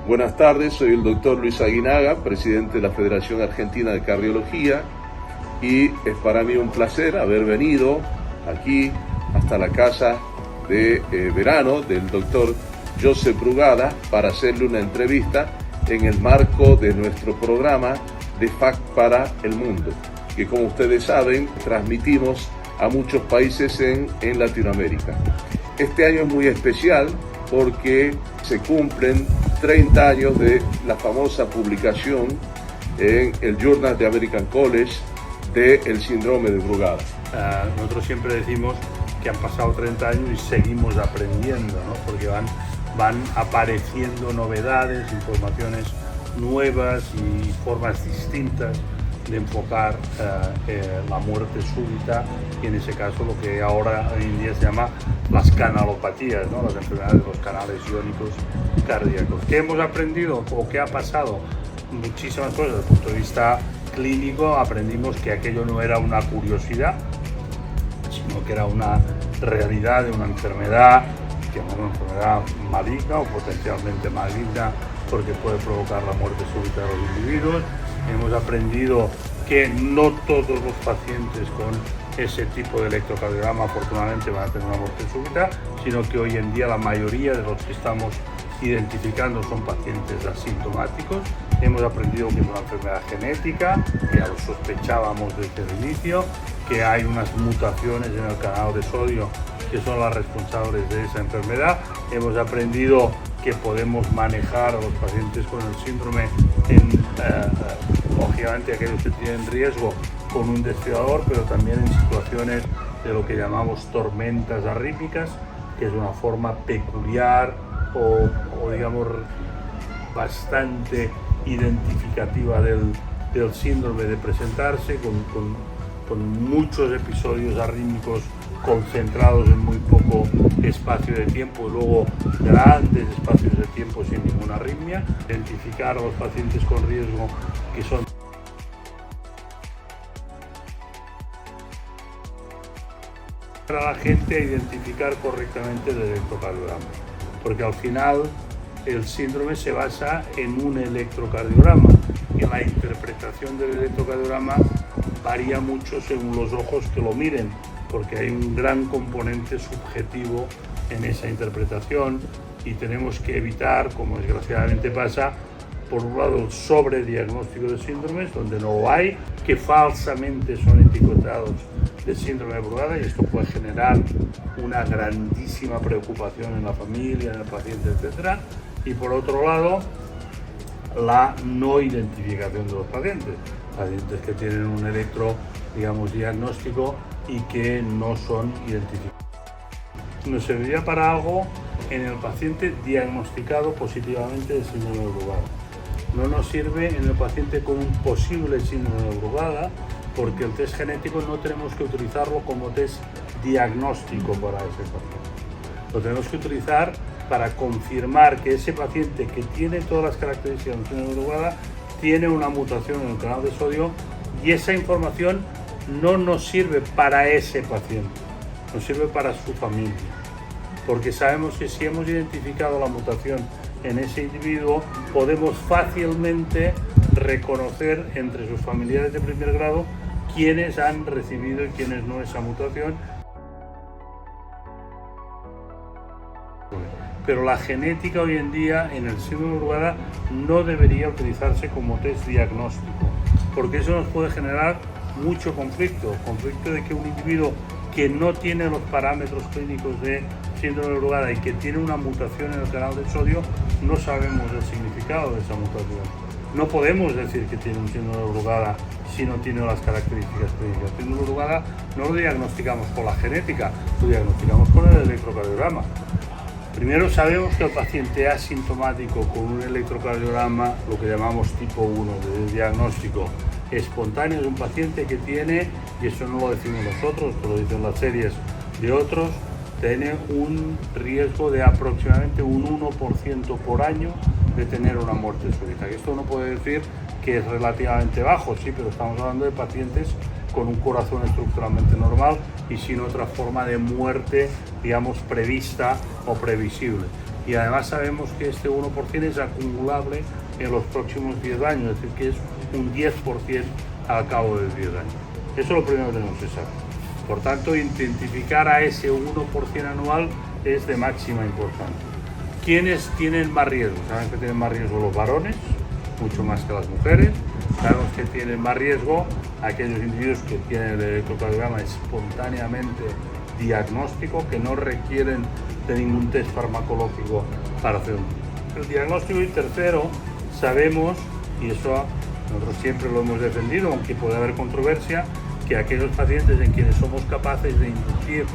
Buenas tardes, soy el doctor Luis Aguinaga, presidente de la Federación Argentina de Cardiología, y es para mí un placer haber venido aquí hasta la casa de verano del doctor Josep Brugada para hacerle una entrevista en el marco de nuestro programa de FACT para el mundo, que como ustedes saben transmitimos a muchos países en Latinoamérica. Este año es muy especial porque se cumplen 30 años de la famosa publicación en el Journal de American College del síndrome de Brugada. Nosotros siempre decimos que han pasado 30 años y seguimos aprendiendo, ¿no? Porque van apareciendo novedades, informaciones nuevas y formas distintas de enfocar la muerte súbita, y en ese caso lo que ahora hoy en día se llama las canalopatías, ¿no? Las enfermedades de los canales iónicos cardíacos. ¿Qué hemos aprendido o qué ha pasado? Muchísimas cosas. Desde el punto de vista clínico aprendimos que aquello no era una curiosidad, sino que era una realidad de una enfermedad, que es una enfermedad maligna o potencialmente maligna, porque puede provocar la muerte súbita de los individuos. Hemos aprendido que no todos los pacientes con ese tipo de electrocardiograma afortunadamente van a tener una muerte súbita, sino que hoy en día la mayoría de los que estamos identificando son pacientes asintomáticos. Hemos aprendido que es una enfermedad genética, que ya lo sospechábamos desde el inicio, que hay unas mutaciones en el canal de sodio que son las responsables de esa enfermedad. Hemos aprendido que podemos manejar a los pacientes con el síndrome lógicamente aquellos que tienen riesgo con un desfibrilador, pero también en situaciones de lo que llamamos tormentas arrítmicas, que es una forma peculiar o digamos bastante identificativa del síndrome de presentarse con muchos episodios arrítmicos concentrados en muy poco espacio de tiempo y luego grandes espacios de tiempo sin ninguna arritmia. Identificar a los pacientes con riesgo que son para la gente a identificar correctamente el electrocardiograma, porque al final el síndrome se basa en un electrocardiograma y la interpretación del electrocardiograma varía mucho según los ojos que lo miren, porque hay un gran componente subjetivo en esa interpretación y tenemos que evitar, como desgraciadamente pasa, por un lado el sobrediagnóstico de síndromes, donde no lo hay, que falsamente son etiquetados de síndrome de Brugada, y esto puede generar una grandísima preocupación en la familia, en el paciente, etc. Y por otro lado, la no identificación de los pacientes que tienen un diagnóstico y que no son identificados. Nos serviría para algo en el paciente diagnosticado positivamente de síndrome de Brugada. No nos sirve en el paciente con un posible síndrome de Brugada, porque el test genético no tenemos que utilizarlo como test diagnóstico para ese paciente. Lo tenemos que utilizar para confirmar que ese paciente que tiene todas las características de síndrome de Brugada tiene una mutación en el canal de sodio, y esa información no nos sirve para ese paciente, nos sirve para su familia, porque sabemos que si hemos identificado la mutación en ese individuo, podemos fácilmente reconocer entre sus familiares de primer grado quiénes han recibido y quiénes no esa mutación. Pero la genética hoy en día en el síndrome de Brugada no debería utilizarse como test diagnóstico, porque eso nos puede generar mucho conflicto de que un individuo que no tiene los parámetros clínicos de síndrome de Brugada y que tiene una mutación en el canal del sodio, no sabemos el significado de esa mutación. No podemos decir que tiene un síndrome de Brugada si no tiene las características clínicas. El síndrome de Brugada no lo diagnosticamos por la genética, lo diagnosticamos con el electrocardiograma. Primero sabemos que el paciente asintomático con un electrocardiograma, lo que llamamos tipo 1 de diagnóstico espontáneo, es un paciente que tiene, y eso no lo decimos nosotros, esto lo dicen las series de otros, tiene un riesgo de aproximadamente un 1% por año de tener una muerte súbita. Esto uno puede decir que es relativamente bajo, sí, pero estamos hablando de pacientes con un corazón estructuralmente normal y sin otra forma de muerte, digamos, prevista o previsible. y además sabemos que este 1% es acumulable en los próximos 10 años, es decir, que es un 10% al cabo de 10 años. Eso es lo primero que tenemos que saber. Por tanto, identificar a ese 1% anual es de máxima importancia. ¿Quiénes tienen más riesgo? Saben que tienen más riesgo los varones, mucho más que las mujeres. Sabemos que tienen más riesgo aquellos individuos que tienen el electrocardiograma espontáneamente diagnóstico, que no requieren de ningún test farmacológico para hacer el diagnóstico. Y tercero, sabemos, y eso nosotros siempre lo hemos defendido, aunque puede haber controversia, que aquellos pacientes en quienes somos capaces de inducir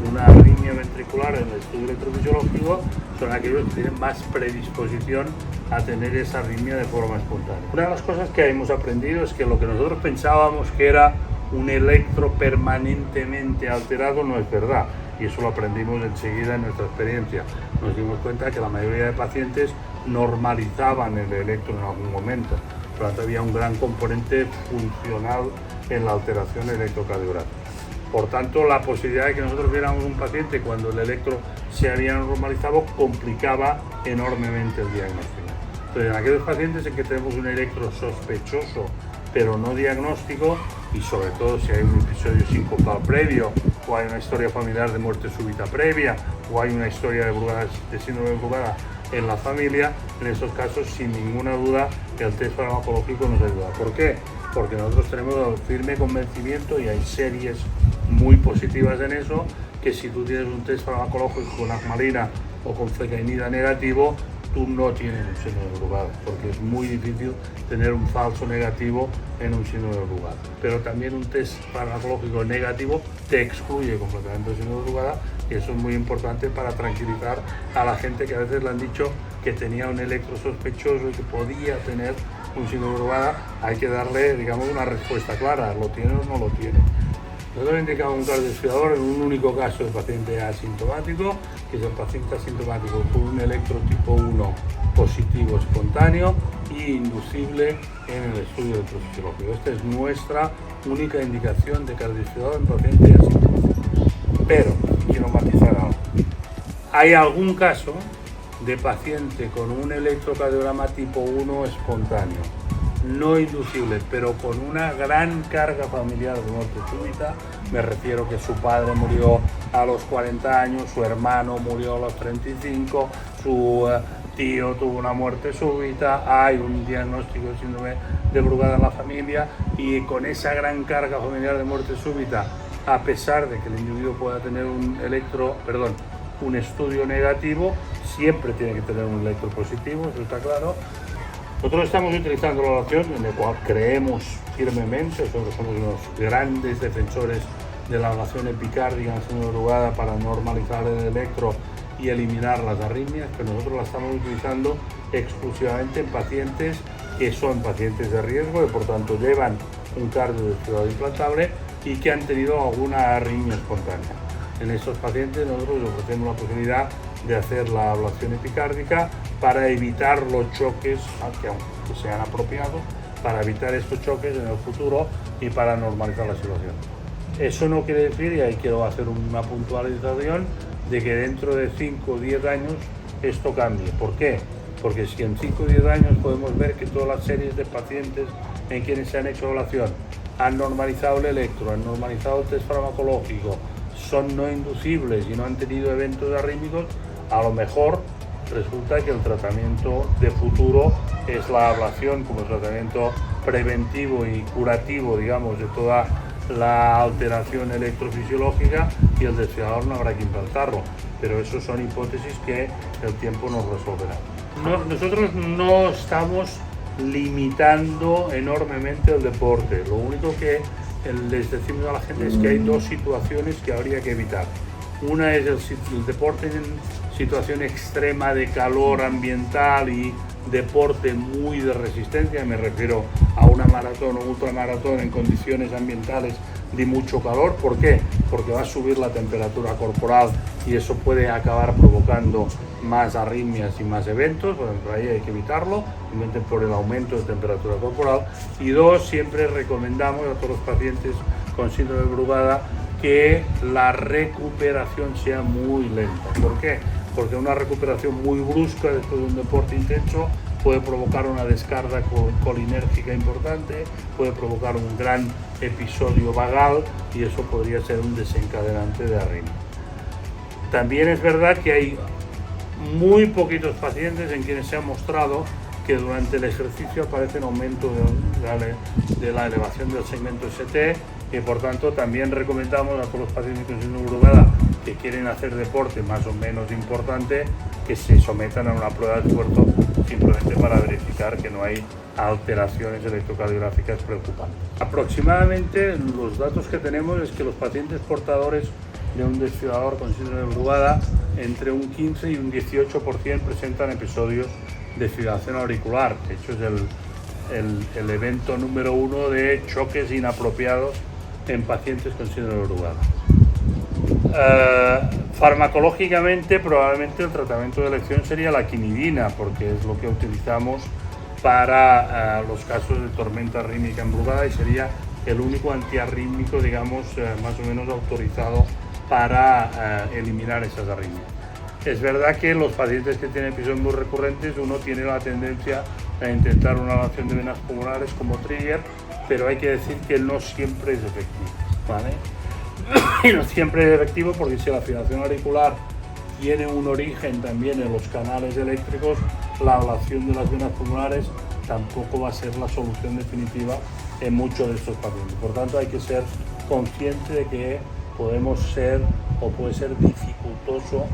una arritmia ventricular en el estudio electrofisiológico son aquellos que tienen más predisposición a tener esa arritmia de forma espontánea. Una de las cosas que hemos aprendido es que lo que nosotros pensábamos que era un electro permanentemente alterado no es verdad, y eso lo aprendimos enseguida en nuestra experiencia. Nos dimos cuenta que la mayoría de pacientes normalizaban el electro en algún momento, por lo tanto había un gran componente funcional en la alteración electrocardiográfica. Por tanto, la posibilidad de que nosotros viéramos un paciente cuando el electro se había normalizado complicaba enormemente el diagnóstico. Entonces, en aquellos pacientes en que tenemos un electro sospechoso pero no diagnóstico, y sobre todo si hay un episodio sincopal previo, o hay una historia familiar de muerte súbita previa, o hay una historia de síndrome de Brugada en la familia, en esos casos, sin ninguna duda, el test farmacológico nos ayuda. ¿Por qué? Porque nosotros tenemos el firme convencimiento, y hay series muy positivas en eso, que si tú tienes un test farmacológico con agmalina o con flecainida negativo, tú no tienes un síndrome de Brugada, porque es muy difícil tener un falso negativo en un síndrome de Brugada. Pero también un test farmacológico negativo te excluye completamente el síndrome de Brugada, y eso es muy importante para tranquilizar a la gente que a veces le han dicho que tenía un electro sospechoso y que podía tener un síndrome de Brugada. Hay que darle, digamos, una respuesta clara, ¿lo tiene o no lo tiene? Nosotros hemos indicado un cardiodesfibrilador en un único caso de paciente asintomático, que es el paciente asintomático con un electro tipo 1 positivo espontáneo e inducible en el estudio electrofisiológico. Esta es nuestra única indicación de cardiodesfibrilador en paciente asintomático. Pero quiero matizar algo. Hay algún caso de paciente con un electrocardiograma tipo 1 espontáneo, no inducible, pero con una gran carga familiar de muerte súbita. Me refiero que su padre murió a los 40 años, su hermano murió a los 35, su tío tuvo una muerte súbita, hay un diagnóstico de síndrome de Brugada en la familia, y con esa gran carga familiar de muerte súbita, a pesar de que el individuo pueda tener un estudio negativo, siempre tiene que tener un electro positivo, eso está claro. Nosotros estamos utilizando la evaluación, en la cual creemos firmemente, nosotros somos unos grandes defensores de la evaluación epicárdica en síndrome de Brugada para normalizar el electro y eliminar las arritmias, pero nosotros la estamos utilizando exclusivamente en pacientes que son pacientes de riesgo y por tanto llevan un cardiodesfibrilador implantable y que han tenido alguna arritmia espontánea. En estos pacientes nosotros les ofrecemos la posibilidad de hacer la ablación epicárdica para evitar los choques, aunque sean apropiados, para evitar estos choques en el futuro y para normalizar la situación. Eso no quiere decir, y ahí quiero hacer una puntualización, de que dentro de 5 o 10 años esto cambie. ¿Por qué? Porque si en 5 o 10 años podemos ver que todas las series de pacientes en quienes se han hecho ablación han normalizado el electro, han normalizado el test farmacológico, son no inducibles y no han tenido eventos arrítmicos, a lo mejor resulta que el tratamiento de futuro es la ablación como tratamiento preventivo y curativo, digamos, de toda la alteración electrofisiológica, y el desfibrilador no habrá que implantarlo. Pero eso son hipótesis que el tiempo nos resolverá. Nosotros no estamos limitando enormemente el deporte. Lo único que les decimos a la gente es que hay dos situaciones que habría que evitar. Una es el deporte en situación extrema de calor ambiental y deporte muy de resistencia. Me refiero a una maratón o ultramaratón en condiciones ambientales de mucho calor. ¿Por qué? Porque va a subir la temperatura corporal y eso puede acabar provocando más arritmias y más eventos. Bueno, por ahí hay que evitarlo, simplemente por el aumento de temperatura corporal. Y dos, siempre recomendamos a todos los pacientes con síndrome de Brugada que la recuperación sea muy lenta. ¿Por qué? porque una recuperación muy brusca después de un deporte intenso puede provocar una descarga colinérgica importante, puede provocar un gran episodio vagal y eso podría ser un desencadenante de arritmia. También es verdad que hay muy poquitos pacientes en quienes se ha mostrado que durante el ejercicio aparece un aumento de la elevación del segmento ST y por tanto también recomendamos a todos los pacientes con síndrome de Brugada que quieren hacer deporte más o menos importante que se sometan a una prueba de esfuerzo simplemente para verificar que no hay alteraciones electrocardiográficas preocupantes. Aproximadamente los datos que tenemos es que los pacientes portadores de un desfibrilador con síndrome de Brugada entre un 15 y un 18% presentan episodios de fibrilación auricular. De hecho es el evento número 1 de choques inapropiados en pacientes con síndrome de Brugada. Farmacológicamente probablemente el tratamiento de elección sería la quinidina porque es lo que utilizamos para los casos de tormenta arrítmica en Brugada y sería el único antiarrítmico, digamos, más o menos autorizado para eliminar esas arritmias. Es verdad que los pacientes que tienen episodios muy recurrentes uno tiene la tendencia a intentar una ablación de venas pulmonares como trigger, pero hay que decir que no siempre es efectivo, ¿vale? Y no siempre es efectivo porque si la fibrilación auricular tiene un origen también en los canales eléctricos, la ablación de las venas pulmonares tampoco va a ser la solución definitiva en muchos de estos pacientes. Por tanto, hay que ser consciente de que podemos ser o puede ser dificultoso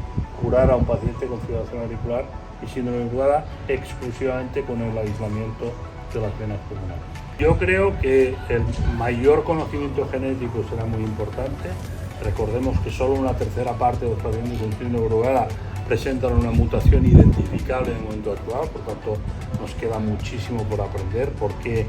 curar a un paciente con fibrilación auricular y síndrome de Brugada exclusivamente con el aislamiento de las venas pulmonares. Yo creo que el mayor conocimiento genético será muy importante. Recordemos que solo una tercera parte de los pacientes con síndrome de Brugada presentan una mutación identificable en el momento actual, por tanto nos queda muchísimo por aprender, por qué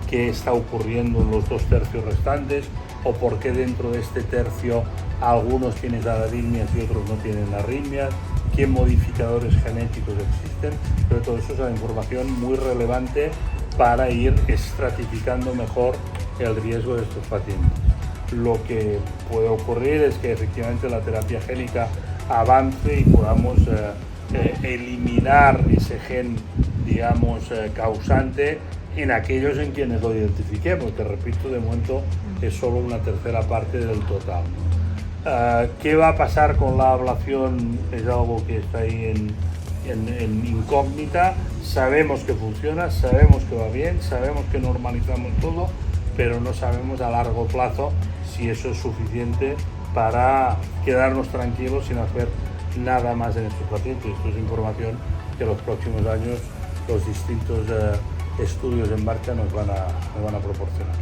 está ocurriendo en los 2 tercios restantes o por qué dentro de este tercio algunos tienen arritmias y otros no tienen arritmias, qué modificadores genéticos existen, pero todo eso es una información muy relevante para ir estratificando mejor el riesgo de estos pacientes. Lo que puede ocurrir es que efectivamente la terapia génica avance y podamos eliminar ese gen, digamos, causante en aquellos en quienes lo identifiquemos, que repito, de momento es solo una tercera parte del total. ¿Qué va a pasar con la ablación? Es algo que está ahí en incógnita. Sabemos que funciona, sabemos que va bien, sabemos que normalizamos todo, pero no sabemos a largo plazo si eso es suficiente para quedarnos tranquilos sin hacer nada más en estos pacientes. Esto es información que en los próximos años los distintos estudios en marcha nos van a proporcionar.